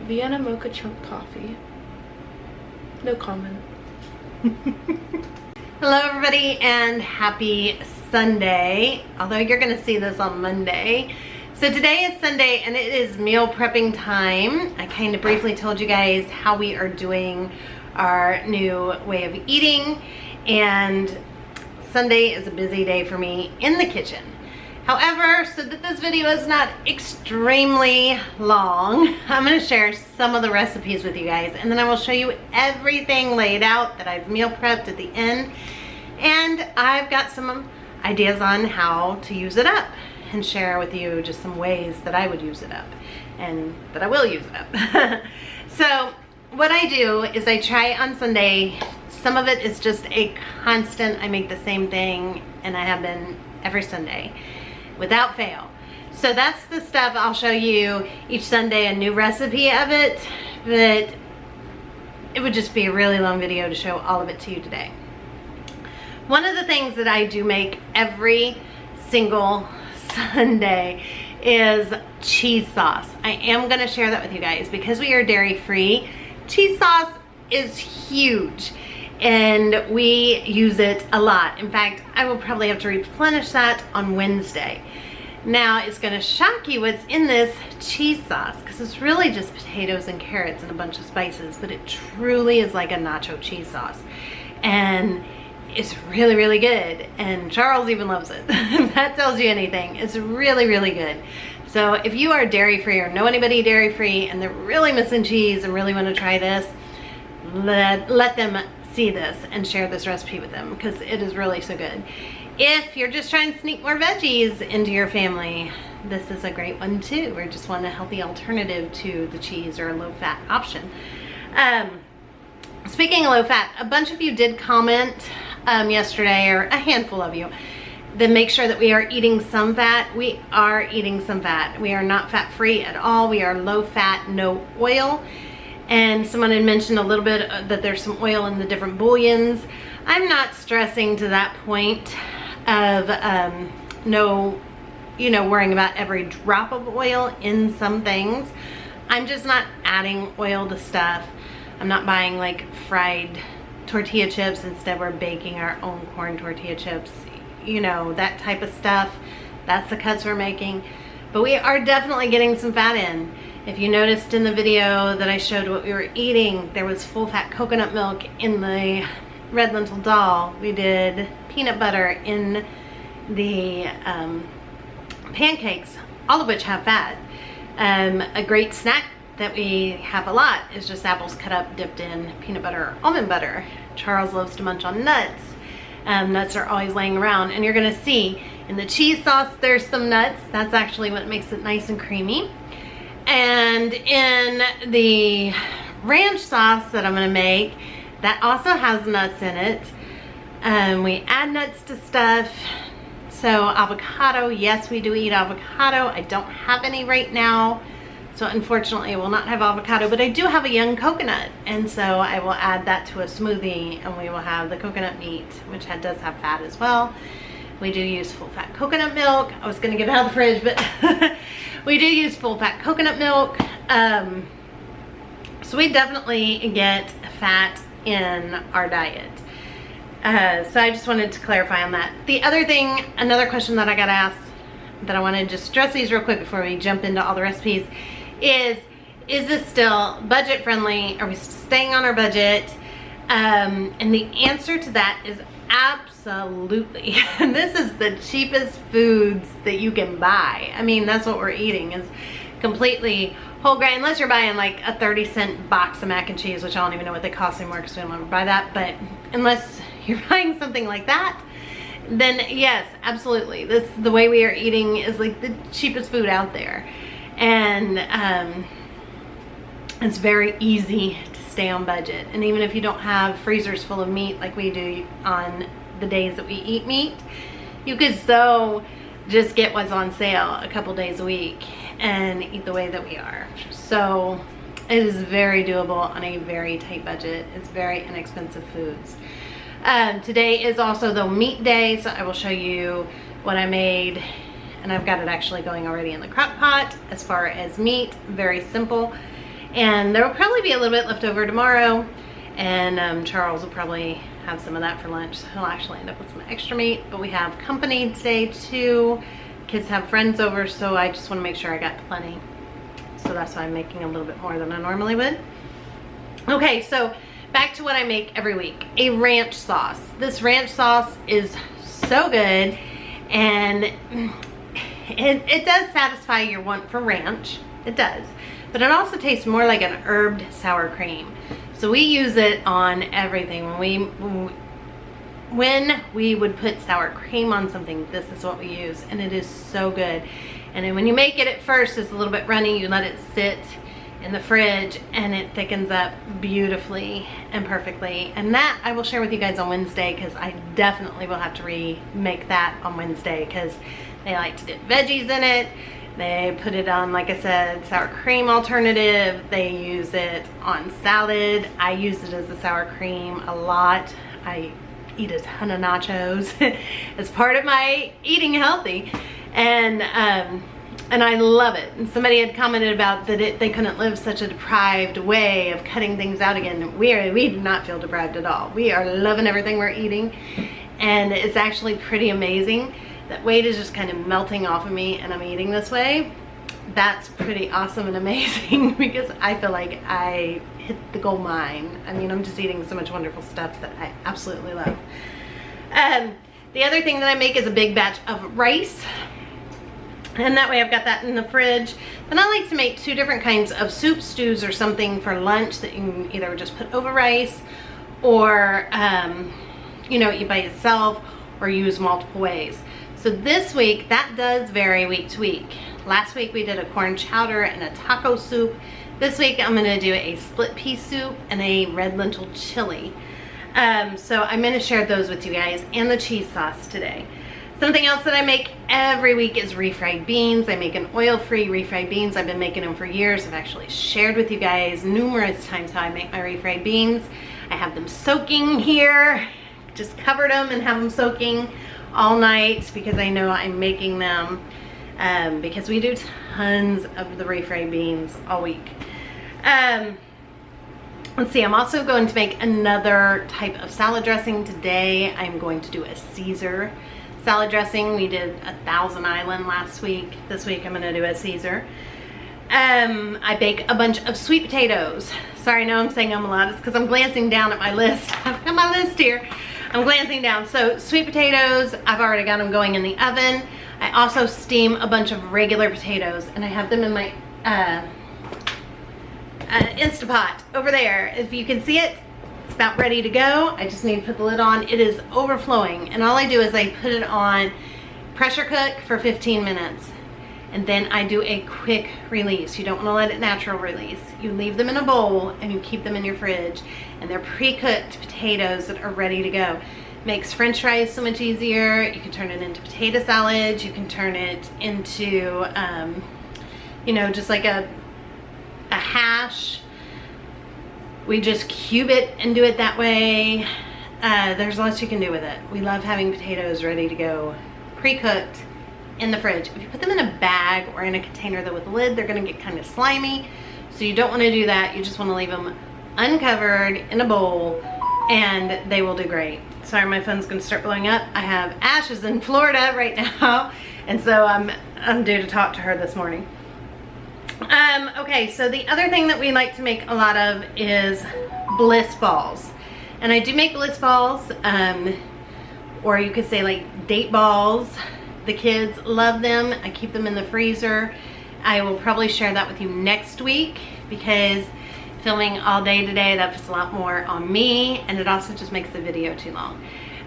Vienna mocha chunk coffee. No comment. Hello everybody and happy Sunday, although you're gonna see this on Monday. So today is Sunday and it is meal prepping time. I kind of briefly told you guys how we are doing our new way of eating, and Sunday is a busy day for me in the kitchen. However, so that this video is not extremely long, I'm going to share some of the recipes with you guys, and then I will show you everything laid out that I've meal prepped at the end, and I've got some ideas on how to use it up and share with you just some ways that I would use it up and that I will use it up. So what I do is I try on Sunday. Some of it is just a constant, I make the same thing and I have been every Sunday without fail. So that's the stuff. I'll show you each Sunday a new recipe of it, but it would just be a really long video to show all of it to you today. One of the things that I do make every single Sunday is cheese sauce. I am gonna share that with you guys because we are dairy free. Cheese sauce is huge and we use it a lot. In fact, I will probably have to replenish that on Wednesday. Now, it's gonna shock you what's in this cheese sauce because it's really just potatoes and carrots and a bunch of spices, but it truly is like a nacho cheese sauce. And it's really, really good. And Charles even loves it. If that tells you anything, it's really, really good. So if you are dairy free or know anybody dairy free and they're really missing cheese and really want to try this, let them see this and share this recipe with them because it is really so good. If you're just trying to sneak more veggies into your family, this is a great one too, or just want a healthy alternative to the cheese or a low fat option. Speaking of low fat, a bunch of you did comment yesterday, or a handful of you, then make sure that we are eating some fat. We are eating some fat. We are not fat free at all. We are low fat, no oil. And someone had mentioned a little bit that there's some oil in the different bullions. I'm not stressing to that point of worrying about every drop of oil in some things. I'm just not adding oil to stuff. I'm not buying like fried tortilla chips. Instead, we're baking our own corn tortilla chips. You know, that type of stuff. That's the cuts we're making. But we are definitely getting some fat in. If you noticed in the video that I showed what we were eating, there was full fat coconut milk in the red lentil dal. We did peanut butter in the pancakes, all of which have fat. A great snack that we have a lot is just apples cut up, dipped in peanut butter or almond butter. Charles loves to munch on nuts. Nuts are always laying around, and you're gonna see in the cheese sauce there's some nuts. That's actually what makes it nice and creamy. And in the ranch sauce that I'm gonna make, that also has nuts in it. We add nuts to stuff. So avocado, yes, we do eat avocado. I don't have any right now, so unfortunately I will not have avocado, but I do have a young coconut, and so I will add that to a smoothie, and we will have the coconut meat, which does have fat as well. We do use full fat coconut milk. I was gonna get it out of the fridge, but we do use full fat coconut milk. So we definitely get fat in our diet. So I just wanted to clarify on that. The other thing, another question that I got asked that I want to just address these real quick before we jump into all the recipes is this still budget friendly? Are we staying on our budget? And the answer to that is absolutely. This is the cheapest foods that you can buy. I mean, that's what we're eating, is completely whole grain, unless you're buying like a 30-cent box of mac and cheese, which I don't even know what they cost anymore because we don't want to buy that. But unless you're buying something like that, then yes, absolutely. The way we are eating is like the cheapest food out there. And it's very easy to stay on budget. And even if you don't have freezers full of meat like we do on the days that we eat meat, you could so just get what's on sale a couple days a week and eat the way that we are. So it is very doable on a very tight budget. It's very inexpensive foods. Today is also the meat day, so I will show you what I made, and I've got it actually going already in the crock pot as far as meat. Very simple. And there will probably be a little bit left over tomorrow, and Charles will probably have some of that for lunch. So he'll actually end up with some extra meat, but we have company today too. Kids have friends over, so I just want to make sure I got plenty. So that's why I'm making a little bit more than I normally would. Okay, so back to what I make every week, a ranch sauce. This ranch sauce is so good, and it does satisfy your want for ranch. It does, but it also tastes more like an herbed sour cream. So we use it on everything. When we would put sour cream on something, this is what we use, and it is so good. And then when you make it at first, it's a little bit runny. You let it sit in the fridge, and it thickens up beautifully and perfectly. And that I will share with you guys on Wednesday, because I definitely will have to remake that on Wednesday, because they like to dip veggies in it. They put it on, like I said, sour cream alternative. They use it on salad. I use it as a sour cream a lot. I eat a ton of nachos as part of my eating healthy, and I love it. And somebody had commented about that they couldn't live such a deprived way of cutting things out again. We do not feel deprived at all. We are loving everything we're eating, and it's actually pretty amazing. That weight is just kind of melting off of me, and I'm eating this way. That's pretty awesome and amazing, because I feel like I hit the gold mine. I mean, I'm just eating so much wonderful stuff that I absolutely love. The other thing that I make is a big batch of rice, and that way I've got that in the fridge. Then I like to make 2 different kinds of soup, stews, or something for lunch that you can either just put over rice, or you know, eat by itself, or use multiple ways. So this week, that does vary week to week. Last week we did a corn chowder and a taco soup. This week I'm gonna do a split pea soup and a red lentil chili. So I'm gonna share those with you guys, and the cheese sauce today. Something else that I make every week is refried beans. I make an oil-free refried beans. I've been making them for years. I've actually shared with you guys numerous times how I make my refried beans. I have them soaking here. Just covered them and have them soaking all night, because I know I'm making them, because we do tons of the refried beans all week. Let's see, I'm also going to make another type of salad dressing today. I'm going to do a Caesar salad dressing. We did a Thousand Island last week. This week I'm going to do a Caesar. I bake a bunch of sweet potatoes. Sorry, I know I'm saying I'm a lot. It's because I'm glancing down at my list. I've got my list here. I'm glancing down. So sweet potatoes, I've already got them going in the oven. I also steam a bunch of regular potatoes, and I have them in my Instapot over there. If you can see it, it's about ready to go. I just need to put the lid on. It is overflowing, and all I do is I put it on pressure cook for 15 minutes, and then I do a quick release. You don't want to let it natural release. You leave them in a bowl and you keep them in your fridge, and they're pre-cooked potatoes that are ready to go. Makes french fries so much easier. You can turn it into potato salad. You can turn it into you know, just like a hash. We just cube it and do it that way. There's lots you can do with it. We love having potatoes ready to go, pre-cooked in the fridge. If you put them in a bag or in a container though with a lid, they're gonna get kind of slimy. So you don't wanna do that. You just wanna leave them uncovered in a bowl, and they will do great. Sorry, my phone's gonna start blowing up. I have Ashes in Florida right now, and so I'm due to talk to her this morning. Okay, so the other thing that we like to make a lot of is bliss balls. And I do make bliss balls, or you could say like date balls. The kids love them. I keep them in the freezer. I will probably share that with you next week, because filming all day today, that puts a lot more on me, and it also just makes the video too long.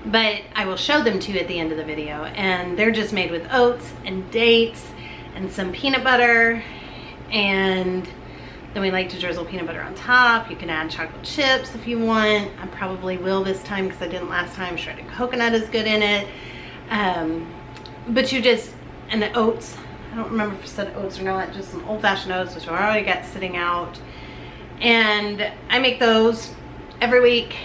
But I will show them to you at the end of the video, and they're just made with oats and dates and some peanut butter, and then we like to drizzle peanut butter on top. You can add chocolate chips if you want. I probably will this time because I didn't last time. Shredded coconut is good in it. But you just, and the oats, I don't remember if I said oats or not, just some old-fashioned oats, which I already got sitting out. And I make those every week,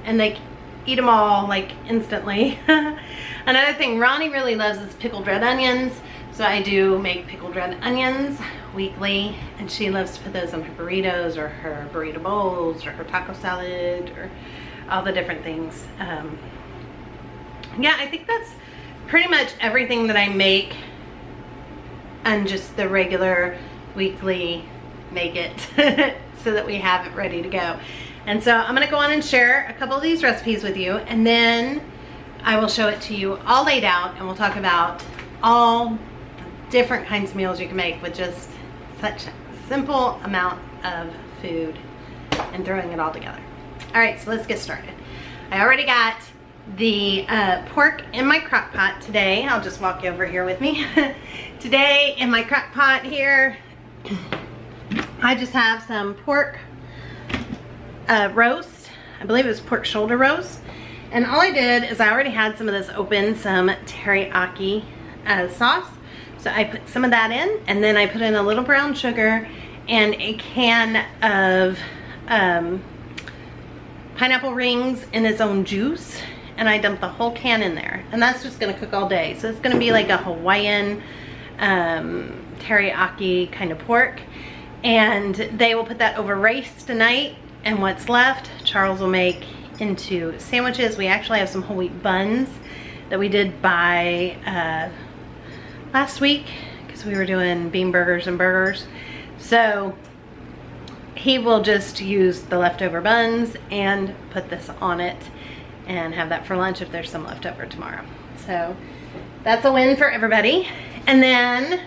and they eat them all like instantly. Another thing Ronnie really loves is pickled red onions. So I do make pickled red onions weekly, and she loves to put those on her burritos or her burrito bowls or her taco salad or all the different things. Yeah, I think that's pretty much everything that I make on just the regular weekly make it so that we have it ready to go. And so I'm gonna go on and share a couple of these recipes with you, and then I will show it to you all laid out, and we'll talk about all different kinds of meals you can make with just such a simple amount of food and throwing it all together. All right, so let's get started. I already got the pork in my crock pot today. I'll just walk you over here with me. Today in my crock pot here, I just have some pork roast. I believe it was pork shoulder roast. And all I did is I already had some of this open, some teriyaki sauce. So I put some of that in, and then I put in a little brown sugar and a can of pineapple rings in its own juice, and I dumped the whole can in there, and that's just gonna cook all day. So it's gonna be like a Hawaiian teriyaki kind of pork, and they will put that over rice tonight, and what's left Charles will make into sandwiches. We actually have some whole wheat buns that we did buy last week because we were doing bean burgers and burgers. So he will just use the leftover buns and put this on it and have that for lunch if there's some left over tomorrow. So that's a win for everybody. And then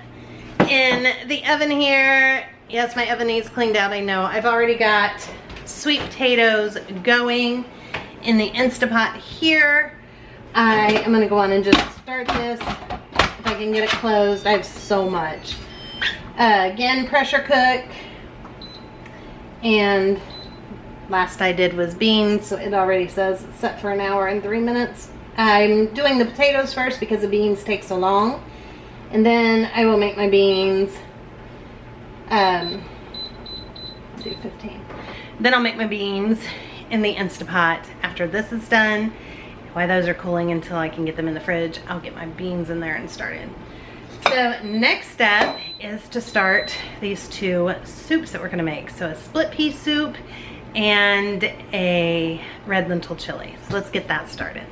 in the oven here, yes, my oven needs cleaned out, I know. I've already got sweet potatoes going in the Instapot here. I am gonna go on and just start this. If I can get it closed, I have so much. Again, pressure cook. And last I did was beans, so it already says it's set for 1 hour and 3 minutes. I'm doing the potatoes first because the beans take so long. And then I will make my beans, do 15. Then I'll make my beans in the Instapot after this is done. While those are cooling until I can get them in the fridge, I'll get my beans in there and started. So next step is to start these two soups that we're gonna make. So a split pea soup and a red lentil chili. So let's get that started.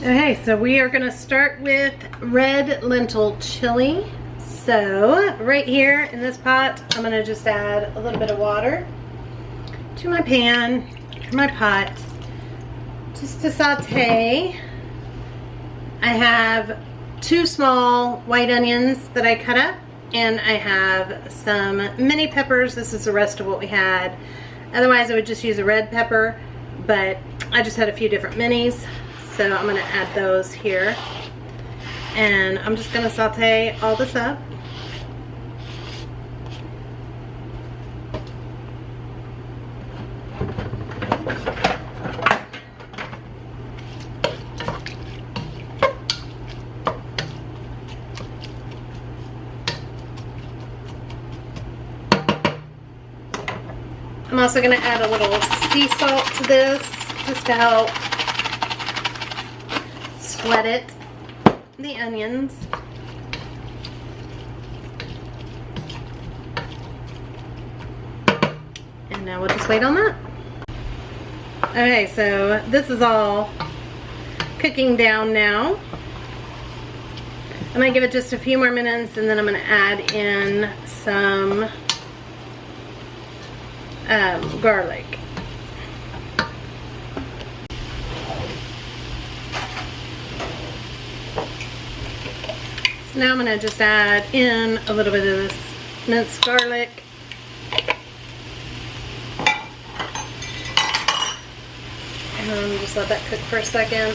Okay, so we are gonna start with red lentil chili. So right here in this pot, I'm gonna just add a little bit of water to my pan, my pot, just to saute. I have 2 small white onions that I cut up, and I have some mini peppers. This is the rest of what we had. Otherwise I would just use a red pepper, but I just had a few different minis, so I'm gonna add those here. And I'm just gonna saute all this up. I'm also going to add a little sea salt to this just to help sweat it, the onions. And now we'll just wait on that. Okay, so this is all cooking down now. I'm going to give it just a few more minutes, and then I'm going to add in some garlic. So now I'm going to just add in a little bit of this minced garlic. And just let that cook for a second.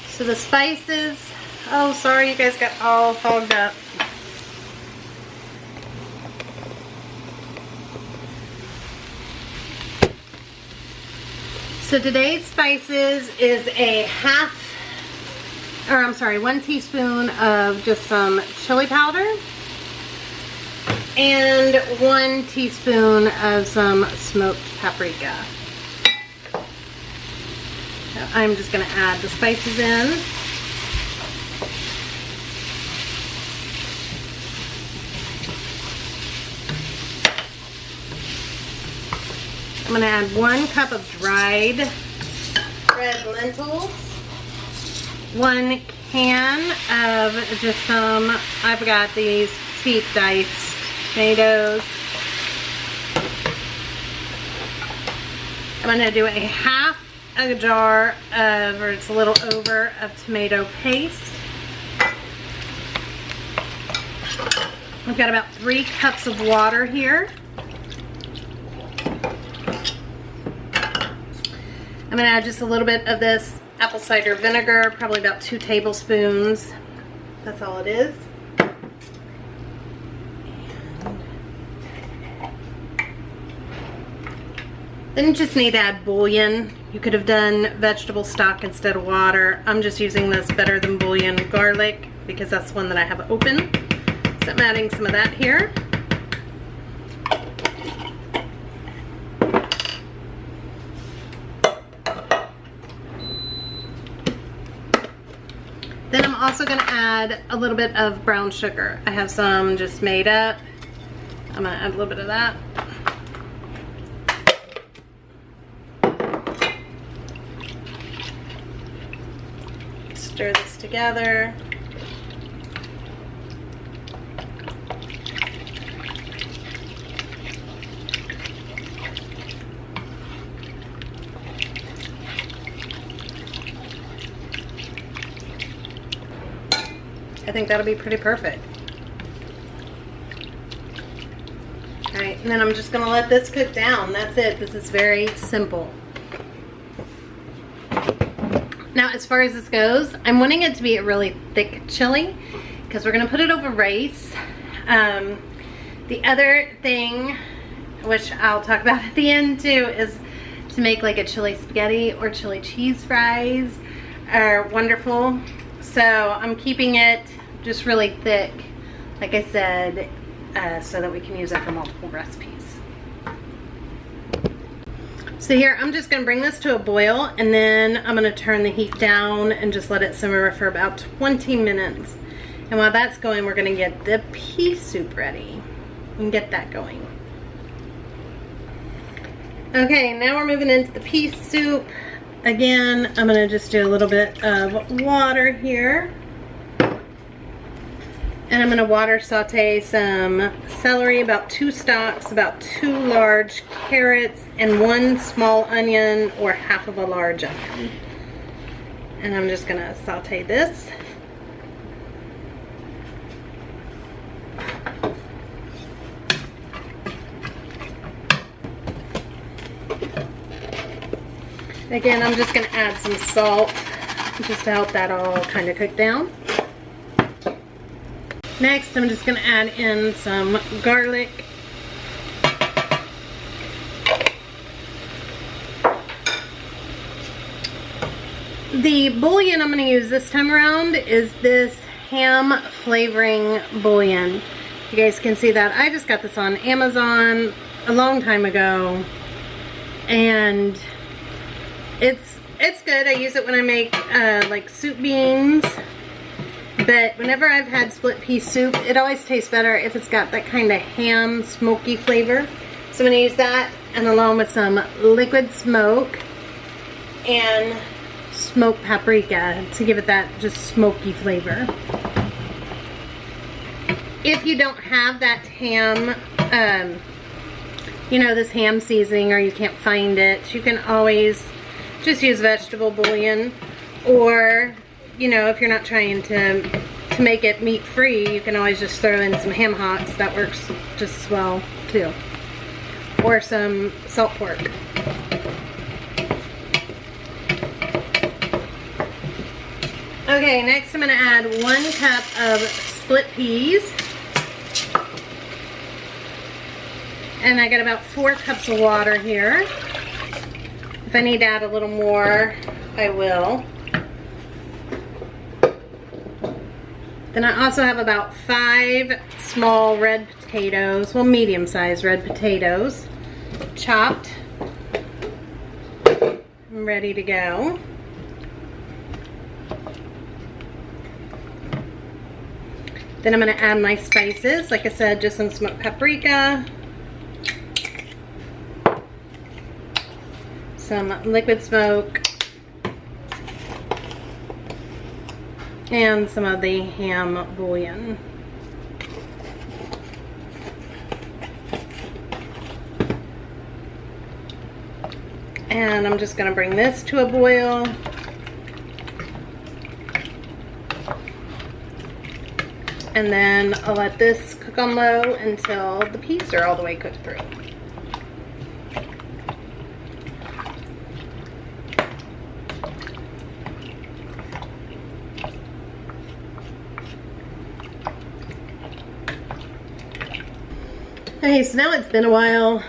So the spices, oh sorry, you guys got all fogged up. So today's spices is a 1 teaspoon of just some chili powder and 1 teaspoon of some smoked paprika. So I'm just gonna add the spices in. I'm gonna add 1 cup of dried red lentils, 1 can of just some, I've got these teeth diced tomatoes. I'm gonna do a half a jar of, or it's a little over, of tomato paste. I've got about 3 cups of water here. I'm gonna add just a little bit of this apple cider vinegar, probably about 2 tablespoons. That's all it is. Then you just need to add bullion. You could have done vegetable stock instead of water. I'm just using this Better Than Bullion garlic because that's one that I have open. So I'm adding some of that here. Then I'm also going to add a little bit of brown sugar. I have some just made up. I'm going to add a little bit of that. Stir this together. I think that'll be pretty perfect. Alright, and then I'm just going to let this cook down. That's it. This is very simple. Now, as far as this goes, I'm wanting it to be a really thick chili because we're going to put it over rice. The other thing, which I'll talk about at the end too, is to make like a chili spaghetti or chili cheese fries are wonderful. So I'm keeping it just really thick, like I said, so that we can use it for multiple recipes. So here, I'm just gonna bring this to a boil, and then I'm gonna turn the heat down and just let it simmer for about 20 minutes. And while that's going, we're gonna get the pea soup ready and get that going. Okay, now we're moving into the pea soup. Again, I'm gonna just do a little bit of water here. And I'm gonna water saute some celery, about 2 stalks, about 2 large carrots, and 1 small onion or half of a large onion. And I'm just gonna saute this. Again, I'm just gonna add some salt just to help that all kind of cook down. Next, I'm just going to add in some garlic. The bullion I'm going to use this time around is this ham flavoring bullion. You guys can see that. I just got this on Amazon a long time ago. And it's good. I use it when I make like soup beans. But whenever I've had split pea soup, it always tastes better if it's got that kind of ham smoky flavor. So I'm going to use that, and along with some liquid smoke and smoked paprika to give it that just smoky flavor. If you don't have that ham, you know, this ham seasoning, or you can't find it, you can always just use vegetable bouillon, or you know, if you're not trying to make it meat free, you can always just throw in some ham hocks. That works just as well too, or some salt pork. Okay, next I'm going to add 1 cup of split peas, and I got about 4 cups of water here. If I need to add a little more, I will. Then I also have about 5 small red potatoes, well, medium-sized red potatoes, chopped. I'm ready to go. Then I'm gonna add my spices. Like I said, just some smoked paprika, some liquid smoke, and some of the ham bouillon. And I'm just gonna bring this to a boil. And then I'll let this cook on low until the peas are all the way cooked through. Okay, so now it's been a while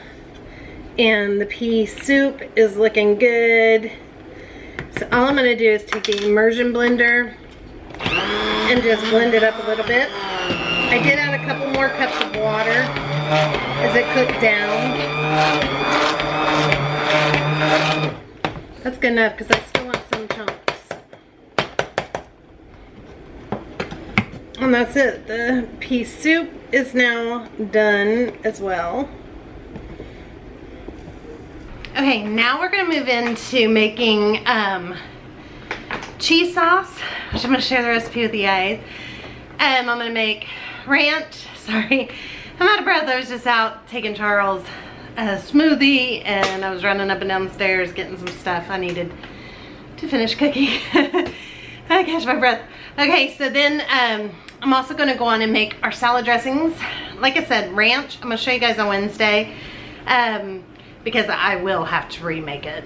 and the pea soup is looking good. So all I'm gonna do is take the immersion blender and just blend it up a little bit. I did add a couple more cups of water as it cooked down. That's good enough because I still want some chunks. And that's it. The pea soup is now done as well. Okay, now we're gonna move into making cheese sauce, which I'm gonna share the recipe with you guys. I'm gonna make ranch. Sorry, I'm out of breath. I was just out taking Charles a smoothie and I was running up and down the stairs getting some stuff I needed to finish cooking. I catch my breath. Okay, so then I'm also gonna go on and make our salad dressings. Like I said, ranch, I'm gonna show you guys on Wednesday because I will have to remake it.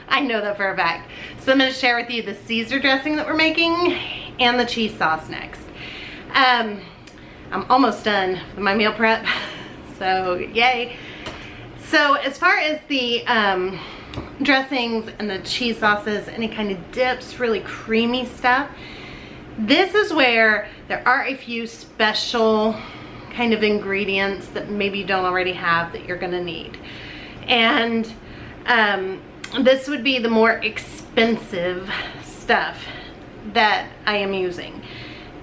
I know that for a fact. So I'm gonna share with you the Caesar dressing that we're making and the cheese sauce next. I'm almost done with my meal prep, so yay. So as far as the dressings and the cheese sauces, any kind of dips, really creamy stuff, this is where there are a few special kind of ingredients that maybe you don't already have that you're gonna need. And this would be the more expensive stuff that I am using.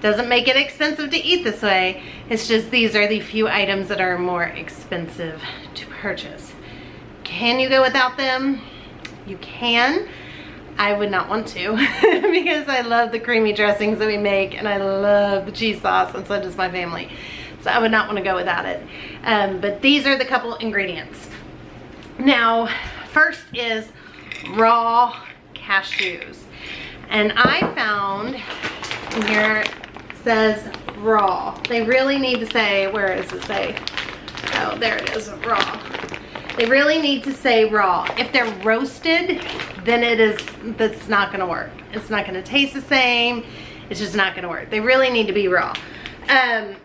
Doesn't make it expensive to eat this way, it's just these are the few items that are more expensive to purchase. Can you go without them? You can. I would not want to because I love the creamy dressings that we make and I love the cheese sauce and so does my family. So I would not want to go without it. But these are the couple ingredients. Now, first is raw cashews. And I found, here it says raw. They really need to say, where does it say? Oh, there it is, raw. They really need to say raw. If they're roasted, then that's not gonna work. It's not gonna taste the same. It's just not gonna work. They really need to be raw. And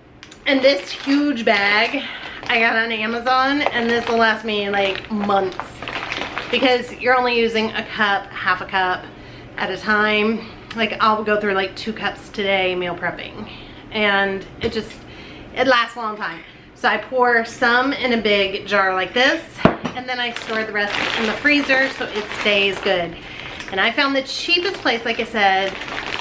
this huge bag I got on Amazon, and this will last me like months because you're only using a cup, half a cup at a time. Like I'll go through like 2 cups today meal prepping, and it lasts a long time. So I pour some in a big jar like this, and then I store the rest in the freezer so it stays good. And I found the cheapest place, like I said,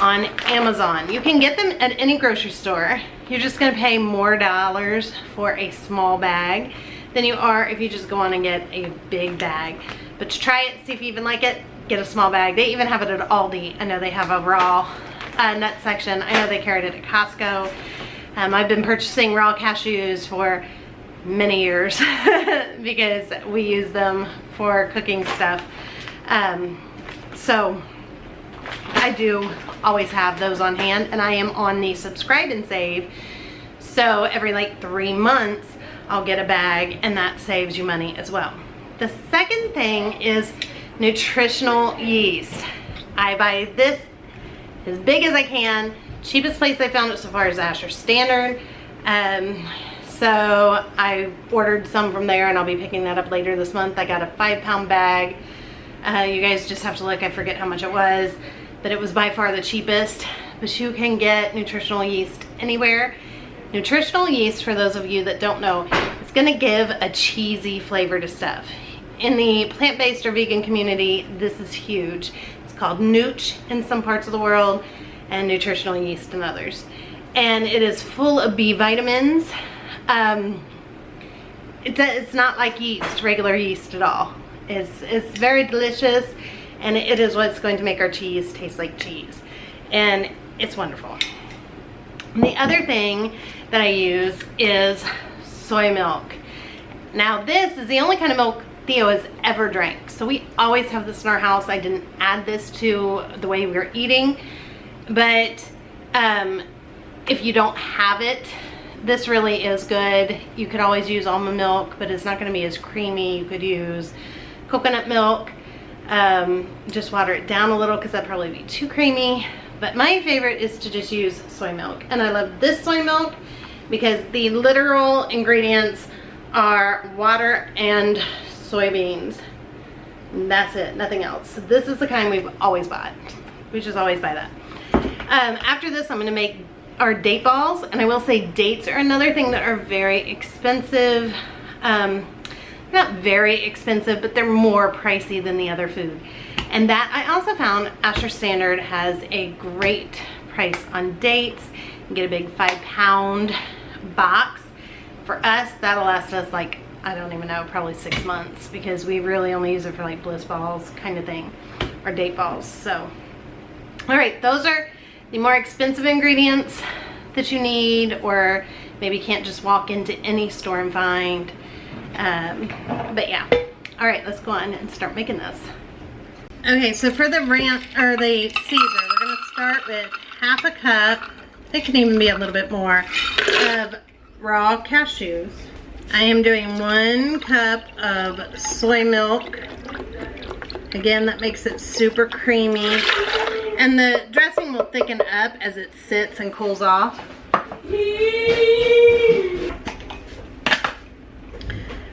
on Amazon. You can get them at any grocery store. You're just gonna pay more dollars for a small bag than you are if you just go on and get a big bag. But to try it, see if you even like it, get a small bag. They even have it at Aldi. I know they have a raw nut section. I know they carried it at Costco. I've been purchasing raw cashews for many years because we use them for cooking stuff. So I do always have those on hand, and I am on the subscribe and save. So every like 3 months, I'll get a bag, and that saves you money as well. The second thing is nutritional yeast. I buy this as big as I can. Cheapest place I found it so far is Asher Standard. So I ordered some from there, and I'll be picking that up later this month. I got a 5-pound bag. You guys just have to look. I forget how much it was, but it was by far the cheapest. But you can get nutritional yeast anywhere. Nutritional yeast, for those of you that don't know, it's gonna give a cheesy flavor to stuff. In the plant-based or vegan community, this is huge. It's called Nooch in some parts of the world and nutritional yeast in others. and it is full of B vitamins. It's not like yeast, regular yeast at all. It's very delicious, and it is what's going to make our cheese taste like cheese, and it's wonderful. And the other thing that I use is soy milk. Now this is the only kind of milk Theo has ever drank, so we always have this in our house. I didn't add this to the way we were eating, but if you don't have it, this really is good. You could always use almond milk, but it's not going to be as creamy. You could use coconut milk. Just water it down a little because that'd probably be too creamy. But my favorite is to just use soy milk. And I love this soy milk because the literal ingredients are water and soybeans. And that's it, nothing else. So this is the kind we've always bought. We just always buy that. After this, I'm going to make our date balls. And I will say dates are another thing that are very expensive. Not very expensive, but they're more pricey than the other food. And that I also found Asher Standard has a great price on dates. You can get a big 5-pound box. For us, that'll last us like, I don't even know, probably 6 months, because we really only use it for like bliss balls kind of thing, or date balls. So, all right, those are the more expensive ingredients that you need, or maybe you can't just walk into any store and find. But yeah, all right, let's go on and start making this. Okay, so for the Caesar, we're gonna start with half a cup, it can even be a little bit more, of raw cashews. I am doing 1 cup of soy milk. Again, that makes it super creamy. And the dressing will thicken up as it sits and cools off.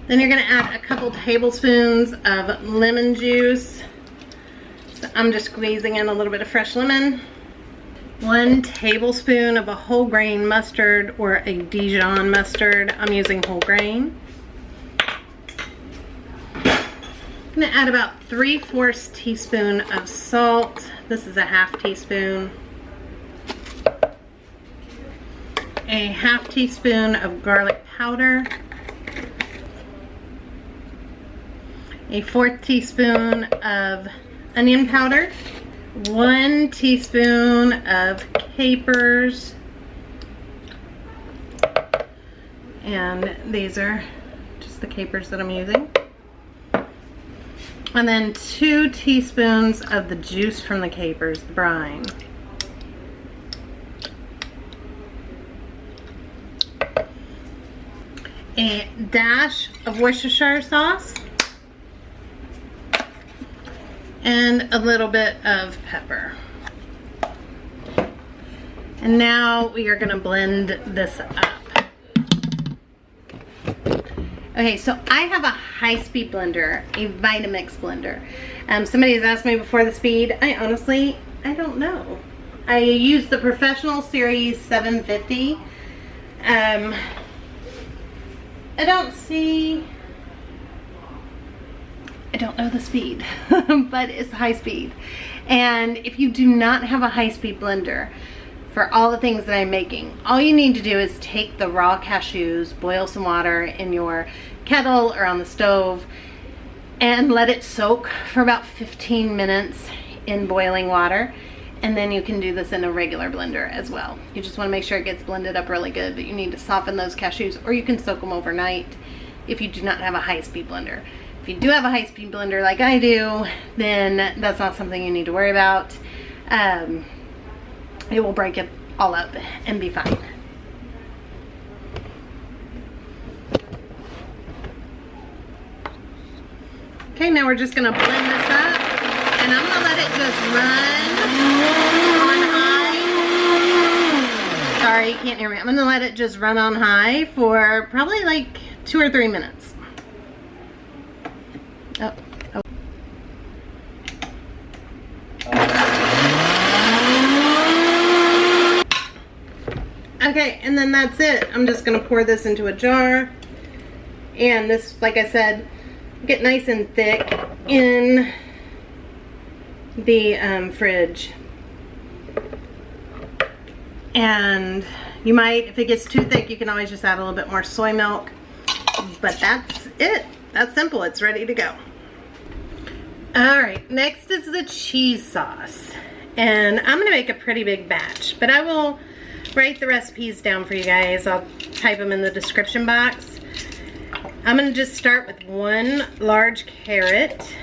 Then you're gonna add a couple tablespoons of lemon juice. So I'm just squeezing in a little bit of fresh lemon. 1 tablespoon of a whole grain mustard or a Dijon mustard. I'm using whole grain. I'm gonna add about 3/4 teaspoon of salt. This is a 1/2 teaspoon. A 1/2 teaspoon of garlic powder. A 1/4 teaspoon of onion powder. 1 teaspoon of capers. And these are just the capers that I'm using. And then 2 teaspoons of the juice from the capers, the brine. A dash of Worcestershire sauce. And a little bit of pepper. And now we are gonna blend this up. Okay, so I have a high-speed blender, a Vitamix blender. Somebody has asked me before the speed. I don't know. I use the Professional Series 750. I don't know the speed, but it's high speed. And if you do not have a high-speed blender for all the things that I'm making, all you need to do is take the raw cashews, boil some water in your kettle or on the stove, and let it soak for about 15 minutes in boiling water. And then you can do this in a regular blender as well. You just want to make sure it gets blended up really good, but you need to soften those cashews, or you can soak them overnight if you do not have a high-speed blender. If you do have a high-speed blender like I do, then that's not something you need to worry about. It will break it all up and be fine. Okay, now we're just gonna blend this up, and I'm gonna let it just run on high. Sorry, you can't hear me. I'm gonna let it just run on high for probably like 2 or 3 minutes. Oh. Okay, and then that's it. I'm just gonna pour this into a jar, and this, like I said, get nice and thick in the fridge. And you might, if it gets too thick, you can always just add a little bit more soy milk. But that's it. That's simple. It's ready to go. All right, next is the cheese sauce. And I'm gonna make a pretty big batch, but I will write the recipes down for you guys. I'll type them in the description box. I'm gonna just start with 1 large carrot.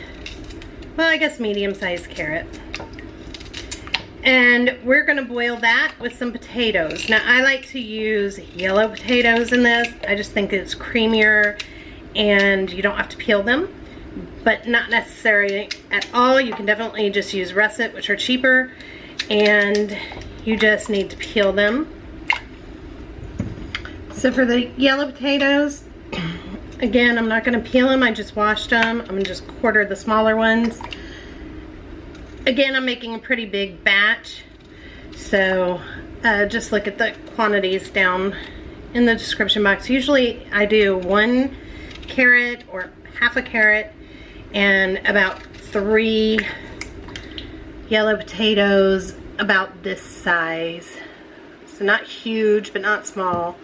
Well, I guess medium-sized carrot. And we're gonna boil that with some potatoes. Now, I like to use yellow potatoes in this. I just think it's creamier and you don't have to peel them, but not necessary at all. You can definitely just use russet, which are cheaper, and you just need to peel them. So for the yellow potatoes, again, I'm not gonna peel them, I just washed them. I'm gonna just quarter the smaller ones. Again, I'm making a pretty big batch, so just look at the quantities down in the description box. Usually I do 1 carrot or half a carrot and about 3 yellow potatoes about this size. So not huge, but not small.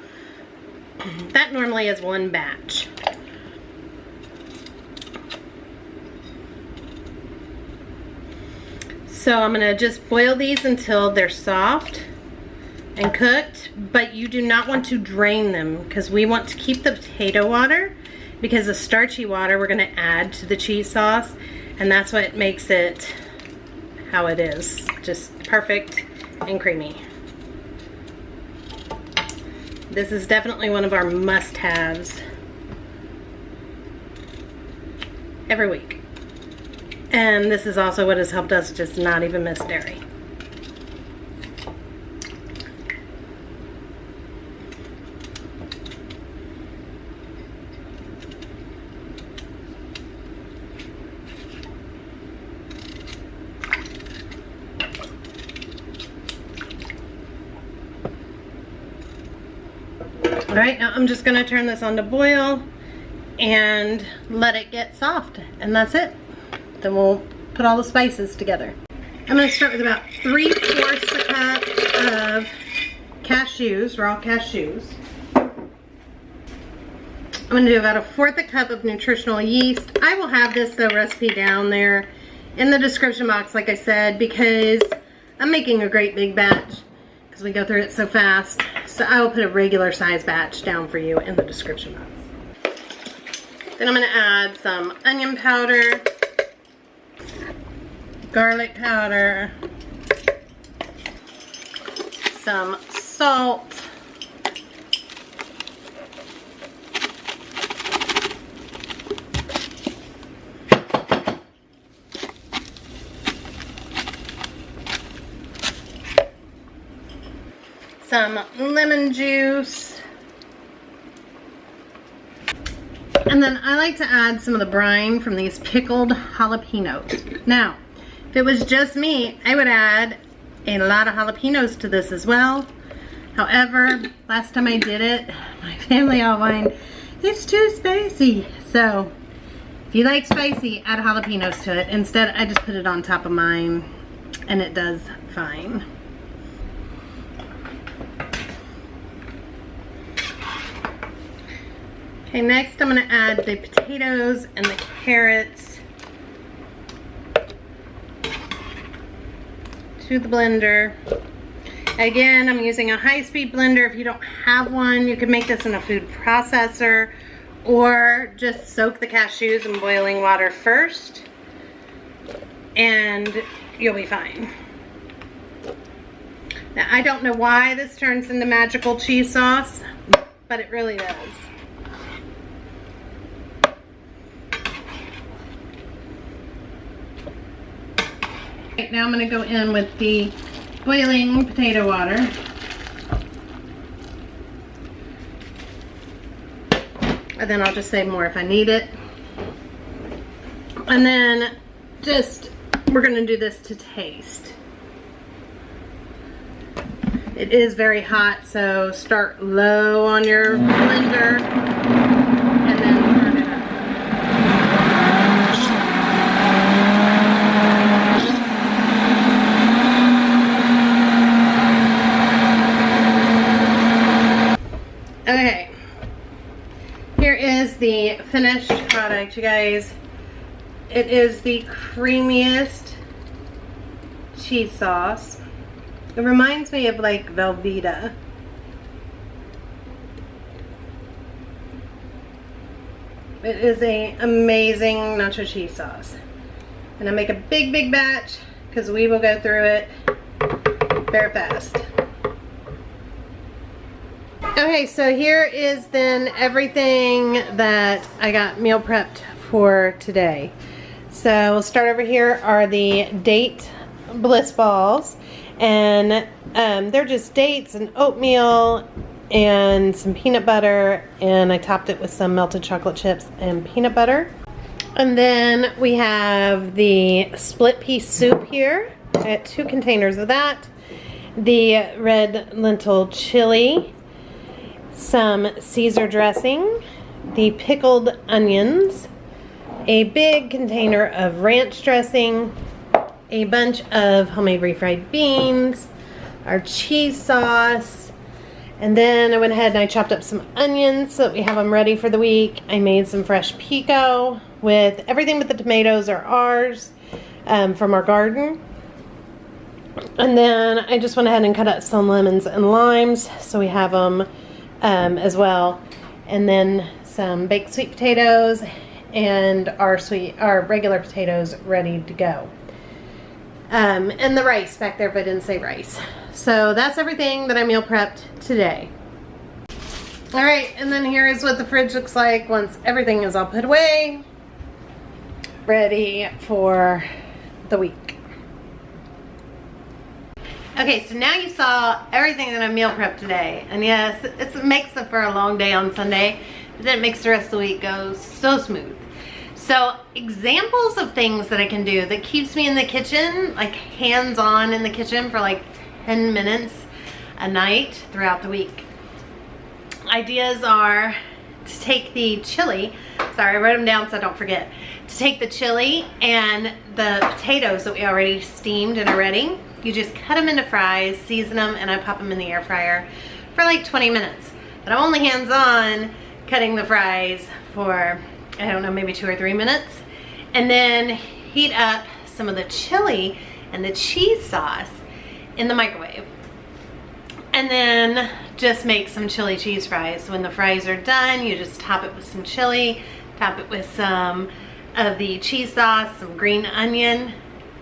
That normally is 1 batch. So I'm gonna just boil these until they're soft and cooked, but you do not want to drain them because we want to keep the potato water, because the starchy water we're gonna add to the cheese sauce, and that's what makes it how it is, just perfect and creamy. This is definitely one of our must-haves every week. And this is also what has helped us just not even miss dairy. All right, now I'm just gonna turn this on to boil and let it get soft, and that's it. Then we'll put all the spices together. I'm gonna start with about 3/4 a cup of cashews, raw cashews. I'm gonna do about 1/4 a cup of nutritional yeast. I will have this recipe down there in the description box, like I said, because I'm making a great big batch because we go through it so fast. So I will put a regular size batch down for you in the description box. Then I'm gonna add some onion powder, garlic powder, some salt, some lemon juice, and then I like to add some of the brine from these pickled jalapenos. Now, if it was just me, I would add a lot of jalapenos to this as well. However, last time I did it, my family all whined, it's too spicy. So, if you like spicy, add jalapenos to it. Instead, I just put it on top of mine, and it does fine. Okay, next I'm gonna add the potatoes and the carrots to the blender. Again, I'm using a high-speed blender. If you don't have one, you can make this in a food processor or just soak the cashews in boiling water first and you'll be fine. Now, I don't know why this turns into magical cheese sauce, but it really does. Right, now I'm going to go in with the boiling potato water. And then I'll just save more if I need it. And then we're going to do this to taste. It is very hot, so start low on your blender and then turn it up. finished product, you guys. It is the creamiest cheese sauce. It reminds me of like Velveeta. It is an amazing nacho cheese sauce. And I make a big batch because we will go through it very fast. Okay, so here is then everything that I got meal prepped for today. So we'll start over here are the date bliss balls, and they're just dates and oatmeal and some peanut butter, and I topped it with some melted chocolate chips and peanut butter. And then we have the split pea soup here. I got 2 containers of that. The red lentil chili, some Caesar dressing, the pickled onions, a big container of ranch dressing, a bunch of homemade refried beans, our cheese sauce, and then I went ahead and I chopped up some onions so that we have them ready for the week. I made some fresh pico with everything but the tomatoes are ours from our garden. And then I just went ahead and cut up some lemons and limes so we have them as well. And then some baked sweet potatoes and our regular potatoes ready to go. And the rice back there if I didn't say rice. So that's everything that I meal prepped today. Alright, and then here is what the fridge looks like once everything is all put away, ready for the week. Okay, so now you saw everything that I meal prepped today. And yes, it makes it for a long day on Sunday, but then it makes the rest of the week go so smooth. So examples of things that I can do that keeps me in the kitchen, like hands-on in the kitchen for like 10 minutes a night throughout the week. Ideas are to take the chili, sorry I wrote them down so I don't forget, to take the chili and the potatoes that we already steamed and are ready. You just cut them into fries, season them, and I pop them in the air fryer for like 20 minutes. But I'm only hands-on cutting the fries for, I don't know, maybe 2 or 3 minutes. And then heat up some of the chili and the cheese sauce in the microwave. And then just make some chili cheese fries. When the fries are done, you just top it with some chili, top it with some of the cheese sauce, some green onion.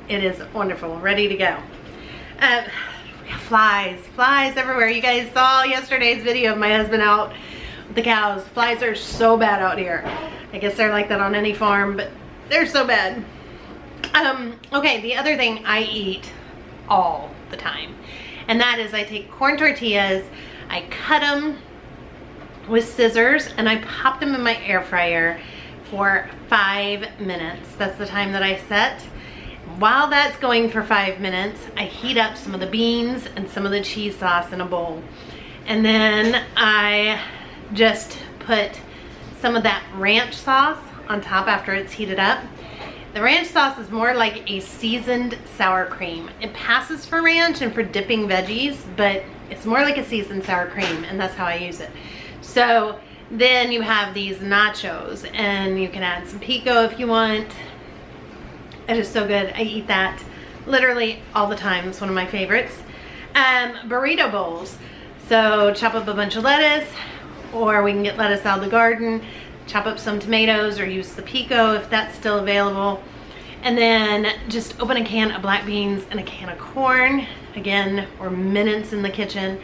It is wonderful, ready to go. We have flies everywhere. You guys saw yesterday's video of my husband out with the cows. Flies are so bad out here. I guess they're like that on any farm, but they're so bad. Okay, the other thing I eat all the time, and that is I take corn tortillas, I cut them with scissors, and I pop them in my air fryer for 5 minutes. That's the time that I set. While that's going for 5 minutes, I heat up some of the beans and some of the cheese sauce in a bowl. And then I just put some of that ranch sauce on top after it's heated up. The ranch sauce is more like a seasoned sour cream. It passes for ranch and for dipping veggies, but it's more like a seasoned sour cream, and that's how I use it. So then you have these nachos, and you can add some pico if you want. It is so good. I eat that literally all the time. It's one of my favorites. Burrito bowls. So chop up a bunch of lettuce, or we can get lettuce out of the garden, chop up some tomatoes, or use the pico if that's still available. And then just open a can of black beans and a can of corn. Again, we're minutes in the kitchen.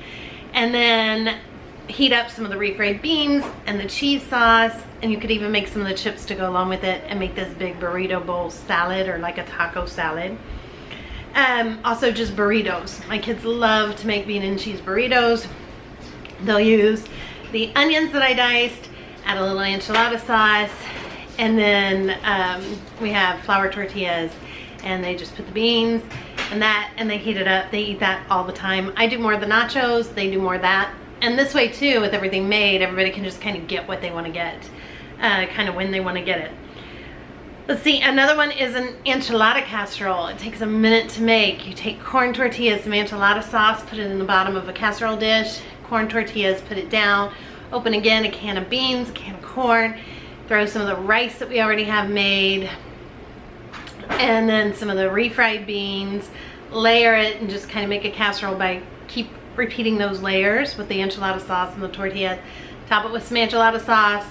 And then heat up some of the refried beans and the cheese sauce, and you could even make some of the chips to go along with it and make this big burrito bowl salad, or like a taco salad. Also just burritos. My kids love to make bean and cheese burritos. They'll use the onions that I diced, add a little enchilada sauce, and then we have flour tortillas, and they just put the beans and that, and they heat it up. They eat that all the time. I do more of the nachos, they do more of that. And this way too, with everything made, everybody can just kind of get what they want to get, kind of when they want to get it. Let's see, another one is an enchilada casserole. It takes a minute to make. You take corn tortillas, some enchilada sauce, put it in the bottom of a casserole dish, corn tortillas, put it down, open again a can of beans, a can of corn, throw some of the rice that we already have made, and then some of the refried beans, layer it, and just kind of make a casserole by keep repeating those layers with the enchilada sauce and the tortilla. Top it with some enchilada sauce,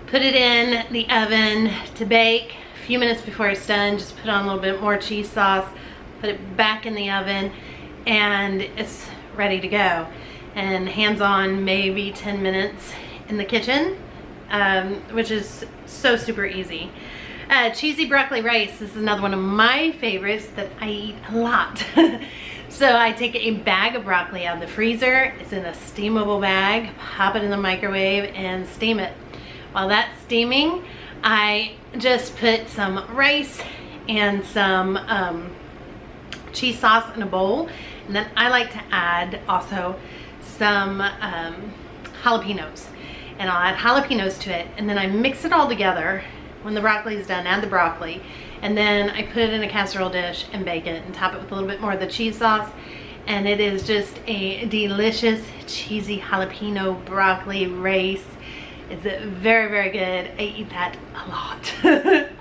put it in the oven to bake. A few minutes before it's done, just put on a little bit more cheese sauce, put it back in the oven, and it's ready to go. And hands on, maybe 10 minutes in the kitchen, which is so super easy. Cheesy broccoli rice, this is another one of my favorites that I eat a lot. So I take a bag of broccoli out of the freezer. It's in a steamable bag, pop it in the microwave and steam it. While that's steaming, I just put some rice and some cheese sauce in a bowl. And then I like to add also some jalapenos. And I'll add jalapenos to it. And then I mix it all together. When the broccoli is done, add the broccoli, and then I put it in a casserole dish and bake it and top it with a little bit more of the cheese sauce, and it is just a delicious cheesy jalapeno broccoli rice. It's very, very good. I eat that a lot.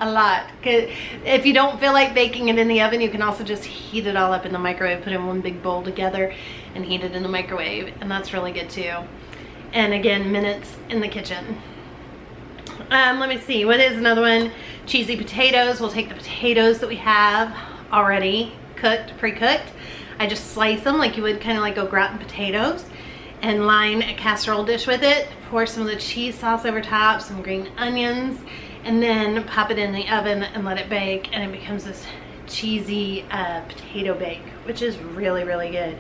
A lot. 'Cause if you don't feel like baking it in the oven, you can also just heat it all up in the microwave, put it in one big bowl together and heat it in the microwave, and that's really good too. And again, minutes in the kitchen. Let me see, what is another one? Cheesy potatoes. We'll take the potatoes that we have already cooked, pre-cooked. I just slice them like you would kind of like au gratin potatoes, and line a casserole dish with it. Pour some of the cheese sauce over top, some green onions, and then pop it in the oven and let it bake, and it becomes this cheesy potato bake, which is really, really good.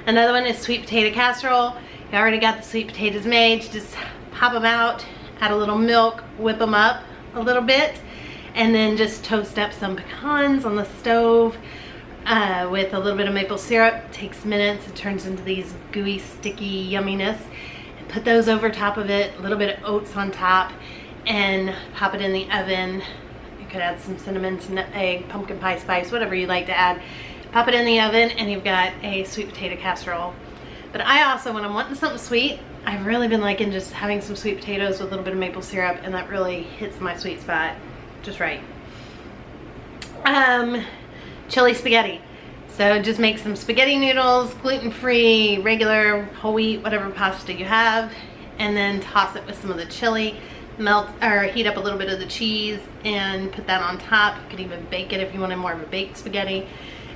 Another one is sweet potato casserole. You already got the sweet potatoes made. You just pop them out, add a little milk, whip them up a little bit, and then just toast up some pecans on the stove with a little bit of maple syrup. It takes minutes. It turns into these gooey, sticky yumminess. And put those over top of it, a little bit of oats on top, and pop it in the oven. You could add some cinnamon, some nutmeg, pumpkin pie spice, whatever you like to add. Pop it in the oven, and you've got a sweet potato casserole. But I also, when I'm wanting something sweet, I've really been liking just having some sweet potatoes with a little bit of maple syrup, and that really hits my sweet spot just right. Chili spaghetti. So just make some spaghetti noodles, gluten-free, regular, whole wheat, whatever pasta you have, and then toss it with some of the chili, melt or heat up a little bit of the cheese and put that on top. You could even bake it if you wanted more of a baked spaghetti,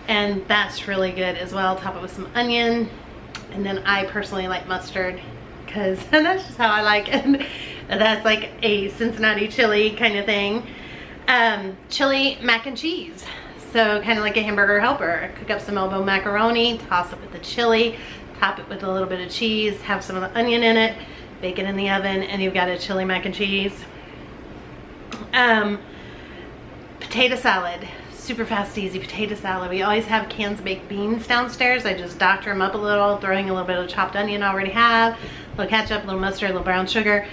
and that's really good as well. Top it with some onion, and then I personally like mustard, because that's just how I like it. That's like a Cincinnati chili kind of thing. Chili mac and cheese. So kind of like a hamburger helper. Cook up some elbow macaroni, toss it with the chili, top it with a little bit of cheese, have some of the onion in it, bake it in the oven, and you've got a chili mac and cheese. Potato salad. Super fast, easy potato salad. We always have cans of baked beans downstairs. I just doctor them up a little, throwing a little bit of chopped onion I already have, a little ketchup, a little mustard, a little brown sugar.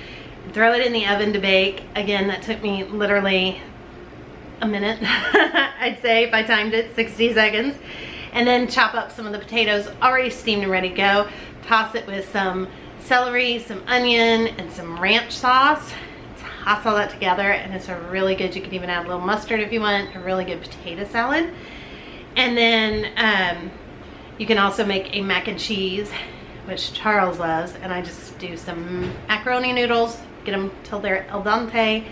Throw it in the oven to bake. Again, that took me literally a minute, I'd say, if I timed it, 60 seconds. And then chop up some of the potatoes already steamed and ready to go. Toss it with some celery, some onion, and some ranch sauce. Toss all that together, and it's a really good, you can even add a little mustard if you want, a really good potato salad. And then you can also make a mac and cheese, which Charles loves, and I just do some macaroni noodles, get them till they're al dente,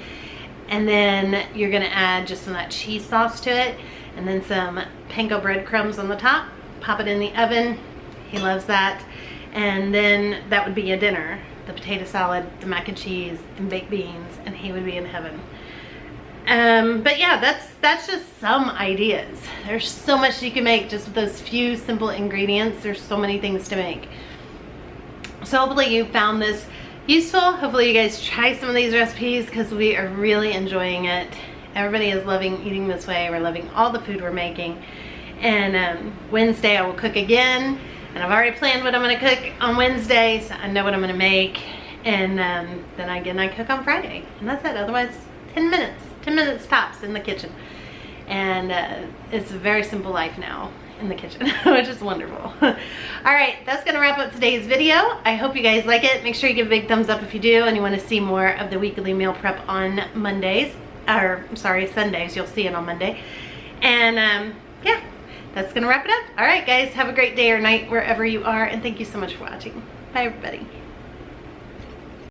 and then you're gonna add just some of that cheese sauce to it, and then some panko breadcrumbs on the top. Pop it in the oven. He loves that. And then that would be a dinner. The potato salad, the mac and cheese, and baked beans, and he would be in heaven. But yeah, that's just some ideas. There's so much you can make just with those few simple ingredients. There's so many things to make. So hopefully you found this useful. Hopefully you guys try some of these recipes, because we are really enjoying it. Everybody is loving eating this way. We're loving all the food we're making. And Wednesday I will cook again, and I've already planned what I'm going to cook on Wednesday, so I know what I'm going to make. And then again I cook on Friday, and that's it. Otherwise 10 minutes tops in the kitchen. And it's a very simple life now, in the kitchen, which is wonderful. All right, that's gonna wrap up today's video. I hope you guys like it. Make sure you give a big thumbs up if you do and you want to see more of the weekly meal prep on Mondays, or sorry, Sundays. You'll see it on Monday. And yeah, that's gonna wrap it up. All right, guys, have a great day or night wherever you are, and thank you so much for watching. Bye, everybody.